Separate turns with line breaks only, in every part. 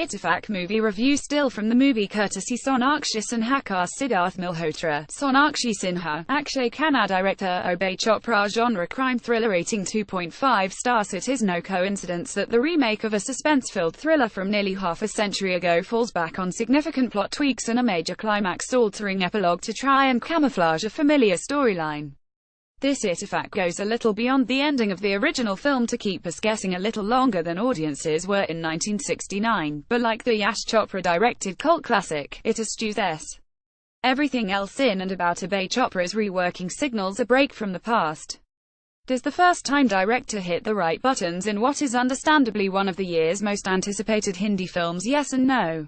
Ittefaq Movie Review Still from the movie courtesy sonakshisinhaCast. Sidharth Malhotra, Sonakshi Sinha, Akshaye Khanna director. Obey Chopra genre crime thriller rating 2.5 stars. It is no coincidence that the remake of a suspense-filled thriller from nearly half a century ago falls back on significant plot tweaks and a major climax-altering epilogue to try and camouflage a familiar storyline. This Ittefaq goes a little beyond the ending of the original film to keep us guessing a little longer than audiences were in 1969, but like the Yash Chopra-directed cult classic, it eschews everything else in and about. Obey Chopra's reworking signals a break from the past. Does the first-time director hit the right buttons in what is understandably one of the year's most anticipated Hindi films? Yes and no.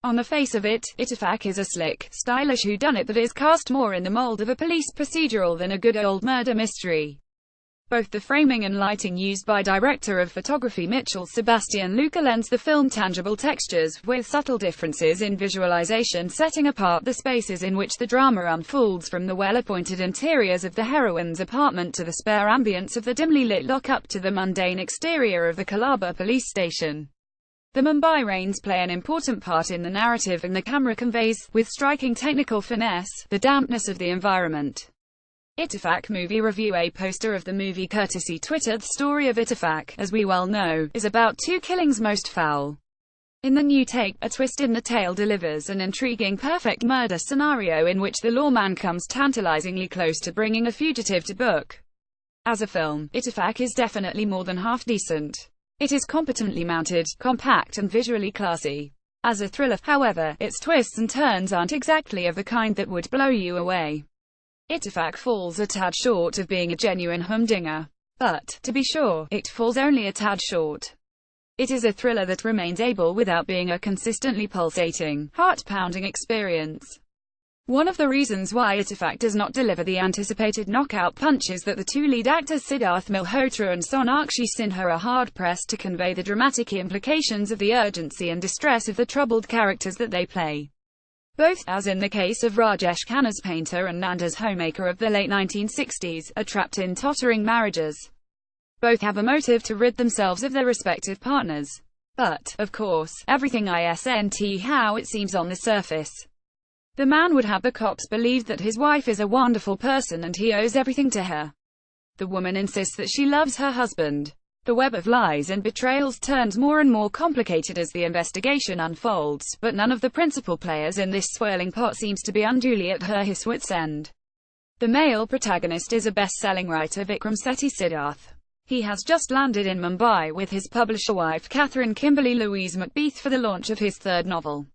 On the face of it, Ittefaq is a slick, stylish whodunit that is cast more in the mold of a police procedural than a good old murder mystery. Both the framing and lighting used by director of photography Mitchell Sebastian Luca lends the film tangible textures, with subtle differences in visualization setting apart the spaces in which the drama unfolds, from the well-appointed interiors of the heroine's apartment to the spare ambience of the dimly lit lockup to the mundane exterior of the Colaba police station. The Mumbai rains play an important part in the narrative, and the camera conveys, with striking technical finesse, the dampness of the environment. Ittefaq Movie Review. A poster of the movie courtesy Twitter. The story of Ittefaq, as we well know, is about two killings most foul. In the new take, a twist in the tale delivers an intriguing perfect murder scenario in which the lawman comes tantalizingly close to bringing a fugitive to book. As a film, Ittefaq is definitely more than half decent. It is competently mounted, compact and visually classy. As a thriller, however, its twists and turns aren't exactly of the kind that would blow you away. Ittefaq falls a tad short of being a genuine humdinger. But, to be sure, it falls only a tad short. It is a thriller that remains able without being a consistently pulsating, heart-pounding experience. One of the reasons why Ittefaq does not deliver the anticipated knockout punch is that the two lead actors Sidharth Malhotra and Sonakshi Sin are hard-pressed to convey the dramatic implications of the urgency and distress of the troubled characters that they play. Both, as in the case of Rajesh Khanna's painter and Nanda's homemaker of the late 1960s, are trapped in tottering marriages. Both have a motive to rid themselves of their respective partners. But, of course, everything isn't how it seems on the surface. The man would have the cops believe that his wife is a wonderful person and he owes everything to her. The woman insists that she loves her husband. The web of lies and betrayals turns more and more complicated as the investigation unfolds, but none of the principal players in this swirling pot seems to be unduly at his wit's end. The male protagonist is a best-selling writer Vikram Sethi Sidharth. He has just landed in Mumbai with his publisher wife Catherine Kimberly Louise Macbeth for the launch of his third novel.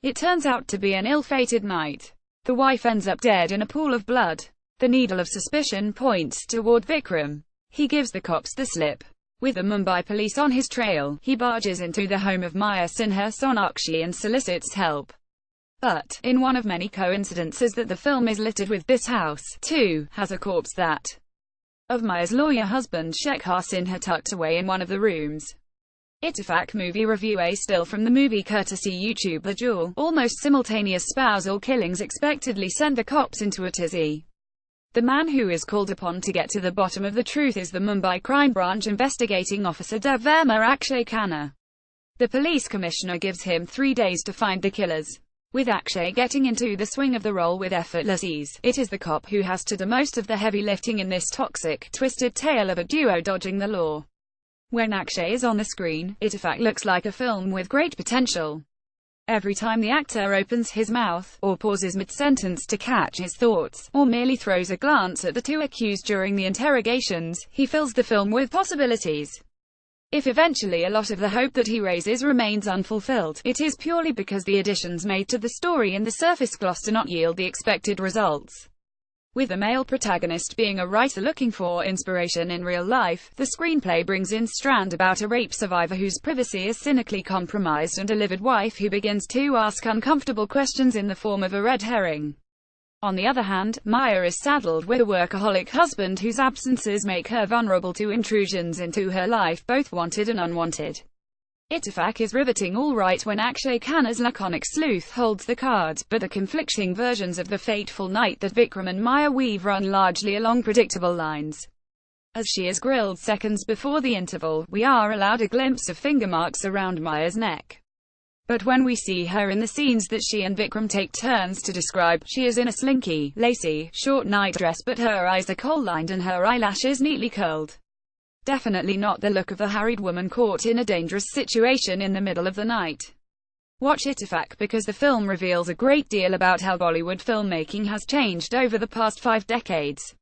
It turns out to be an ill-fated night. The wife ends up dead in a pool of blood. The needle of suspicion points toward Vikram. He gives the cops the slip. With the Mumbai police on his trail, he barges into the home of Maya Sinha Sonakshi and solicits help. But, in one of many coincidences that the film is littered with, this house, too, has a corpse that of Maya's lawyer husband Kelleher Sinha tucked away in one of the rooms. Ittefaq Movie Review. A still from the movie courtesy YouTube. The dual, almost simultaneous spousal killings expectedly send the cops into a tizzy. The man who is called upon to get to the bottom of the truth is the Mumbai Crime Branch investigating officer Dev Verma Akshaye Khanna. The police commissioner gives him 3 days to find the killers. With Akshaye getting into the swing of the role with effortless ease, it is the cop who has to do most of the heavy lifting in this toxic, twisted tale of a duo dodging the law. When Akshaye is on the screen, Ittefaq looks like a film with great potential. Every time the actor opens his mouth, or pauses mid-sentence to catch his thoughts, or merely throws a glance at the two accused during the interrogations, he fills the film with possibilities. If eventually a lot of the hope that he raises remains unfulfilled, it is purely because the additions made to the story in the surface gloss do not yield the expected results. With the male protagonist being a writer looking for inspiration in real life, the screenplay brings in strand about a rape survivor whose privacy is cynically compromised and a livid wife who begins to ask uncomfortable questions in the form of a red herring. On the other hand, Maya is saddled with a workaholic husband whose absences make her vulnerable to intrusions into her life, both wanted and unwanted. Ittefaq is riveting all right when Akshaye Khanna's laconic sleuth holds the card, but the conflicting versions of the fateful night that Vikram and Maya weave run largely along predictable lines. As she is grilled seconds before the interval, we are allowed a glimpse of finger marks around Maya's neck. But when we see her in the scenes that she and Vikram take turns to describe, she is in a slinky, lacy, short nightdress, but her eyes are kohl-lined and her eyelashes neatly curled. Definitely not the look of a harried woman caught in a dangerous situation in the middle of the night. Watch Ittefaq because the film reveals a great deal about how Bollywood filmmaking has changed over the past 5 decades.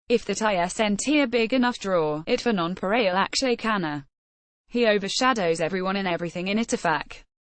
If that isn't a big enough draw, it for non-pareil Akshaye Khanna. He overshadows everyone and everything in Ittefaq.